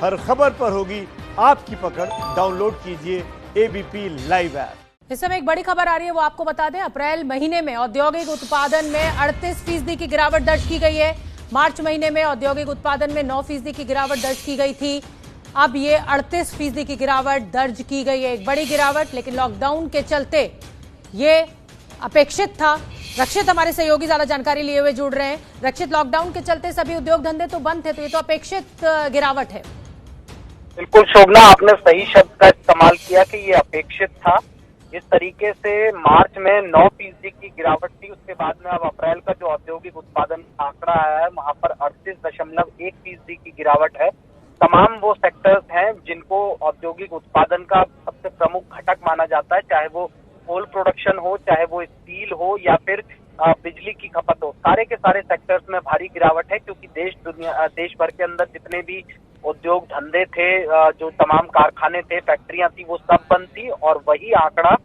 हर खबर पर होगी आपकी पकड़। डाउनलोड कीजिए एबीपी लाइव ऐप। इस समय एक बड़ी खबर आ रही है, वो आपको बता दें। अप्रैल महीने में औद्योगिक उत्पादन में 38% की गिरावट दर्ज की गई है। मार्च महीने में औद्योगिक उत्पादन में 9% की गिरावट दर्ज की गई थी। अब ये 38% की गिरावट दर्ज की गई है, एक बड़ी गिरावट। लेकिन लॉकडाउन के चलते ये अपेक्षित था। रक्षित हमारे सहयोगी ज्यादा जानकारी लिए हुए जुड़ रहे हैं। रक्षित, लॉकडाउन के चलते सभी उद्योग धंधे तो बंद थे, तो ये तो अपेक्षित गिरावट है। बिल्कुल शोभना, आपने सही शब्द का इस्तेमाल किया कि ये अपेक्षित था। इस तरीके से मार्च में 9% की गिरावट थी, उसके बाद में अब अप्रैल का जो औद्योगिक उत्पादन आंकड़ा आया है वहां पर 38.1% की गिरावट है। तमाम वो सेक्टर्स हैं जिनको औद्योगिक उत्पादन का सबसे प्रमुख घटक माना जाता है, चाहे वो कोल प्रोडक्शन हो, चाहे वो स्टील हो या फिर बिजली की खपत हो। सारे के सारे सेक्टर्स में भारी गिरावट है, क्योंकि देश भर के अंदर जितने भी उद्योग धंधे थे, जो तमाम कारखाने थे, फैक्ट्रियां थी, वो सब बंद थी। और वही आंकड़ा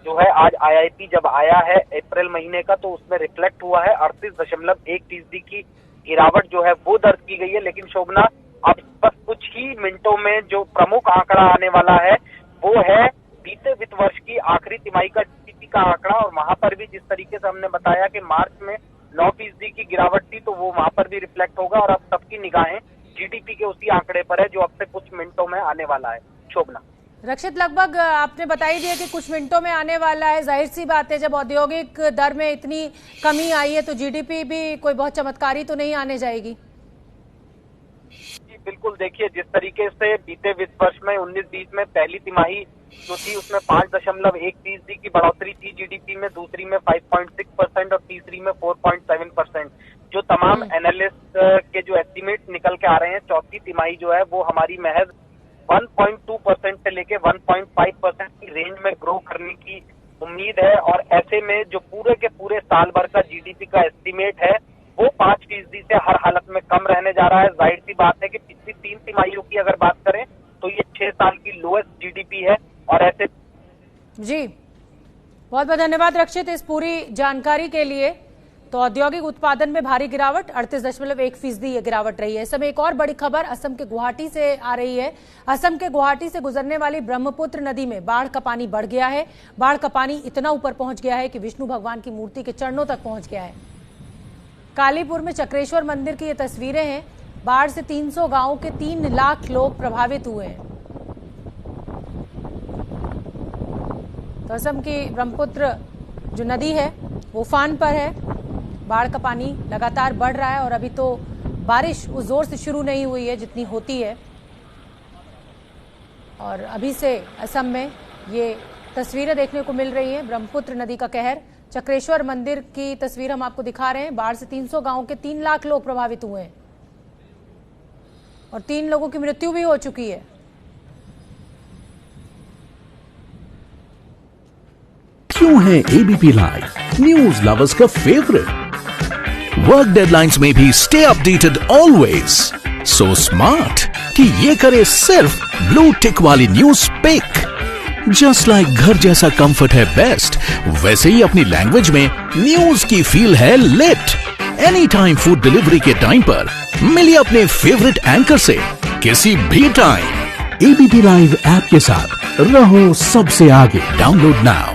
जो है आज आईआईपी जब आया है अप्रैल महीने का, तो उसमें रिफ्लेक्ट हुआ है। 38.1% की गिरावट जो है वो दर्ज की गई है। लेकिन शोभना, अब बस कुछ ही मिनटों में जो प्रमुख आंकड़ा आने वाला है वो है बीते वित्त वर्ष की आखिरी तिमाही का जीडीपी का आंकड़ा। और वहां पर भी जिस तरीके से हमने बताया कि मार्च में 9% की गिरावट थी, तो वो वहां पर भी रिफ्लेक्ट होगा। और अब सबकी निगाहें जीडीपी के उसी आंकड़े पर है जो अब से कुछ मिनटों में आने वाला है। शोभना, रक्षित, लगभग आपने बता ही दिया कि कुछ मिनटों में आने वाला है। जाहिर सी बात है, जब औद्योगिक दर में इतनी कमी आई है तो जीडीपी भी कोई बहुत चमत्कारी तो नहीं आने जाएगी। बिल्कुल, देखिए जिस तरीके से बीते वित्त वर्ष में 19-20 में पहली तिमाही जो थी उसमें 5.1% की बढ़ोतरी थी जीडीपी में, दूसरी में 5.6% और तीसरी में 4.7%। जो तमाम एनालिस्ट के जो एस्टिमेट निकल के आ रहे हैं, चौथी तिमाही जो है वो हमारी महज 1.2% से लेके 1.5% की रेंज में ग्रो करने की उम्मीद है। और ऐसे में जो पूरे के पूरे साल भर का जीडीपी का एस्टिमेट है वो 5% से हर हालत में कम रहने जा रहा है। जाहिर सी बात है कि पिछली 3 तिमाहियों की अगर बात करें तो ये 6 साल की लोएस्ट जीडीपी है। और ऐसे जी, बहुत बहुत धन्यवाद रक्षित इस पूरी जानकारी के लिए। तो औद्योगिक उत्पादन में भारी गिरावट, 38.1% ये गिरावट रही है। इस समय एक और बड़ी खबर असम के गुवाहाटी से आ रही है। असम के गुवाहाटी से गुजरने वाली ब्रह्मपुत्र नदी में बाढ़ का पानी बढ़ गया है। बाढ़ का पानी इतना ऊपर पहुंच गया है कि विष्णु भगवान की मूर्ति के चरणों तक पहुंच गया है। कालीपुर में चक्रेश्वर मंदिर की ये तस्वीरें हैं। बाढ़ से 300 गांवों के 3 लाख लोग प्रभावित हुए हैं। तो असम की ब्रह्मपुत्र जो नदी है वो उफान पर है। बाढ़ का पानी लगातार बढ़ रहा है और अभी तो बारिश उस जोर से शुरू नहीं हुई है जितनी होती है। और अभी से असम में ये तस्वीरें देखने को मिल रही हैं, ब्रह्मपुत्र नदी का कहर। चक्रेश्वर मंदिर की तस्वीर हम आपको दिखा रहे हैं। बाढ़ से 300 गांवों के 3 लाख लोग प्रभावित हुए हैं और 3 लोगों की मृत्यु भी हो चुकी है। क्यों है एबीपी लाइव न्यूज लवर्स का फेवरेट? वर्क डेडलाइंस में भी stay updated always. So smart कि ये करे सिर्फ ब्लू टिक वाली न्यूज पिक। जस्ट लाइक घर जैसा कंफर्ट है बेस्ट, वैसे ही अपनी लैंग्वेज में न्यूज की फील है lit. Any time food delivery के टाइम पर मिलिए अपने फेवरेट एंकर से किसी भी टाइम। एबीपी लाइव ऐप के साथ रहो सबसे आगे। Download now.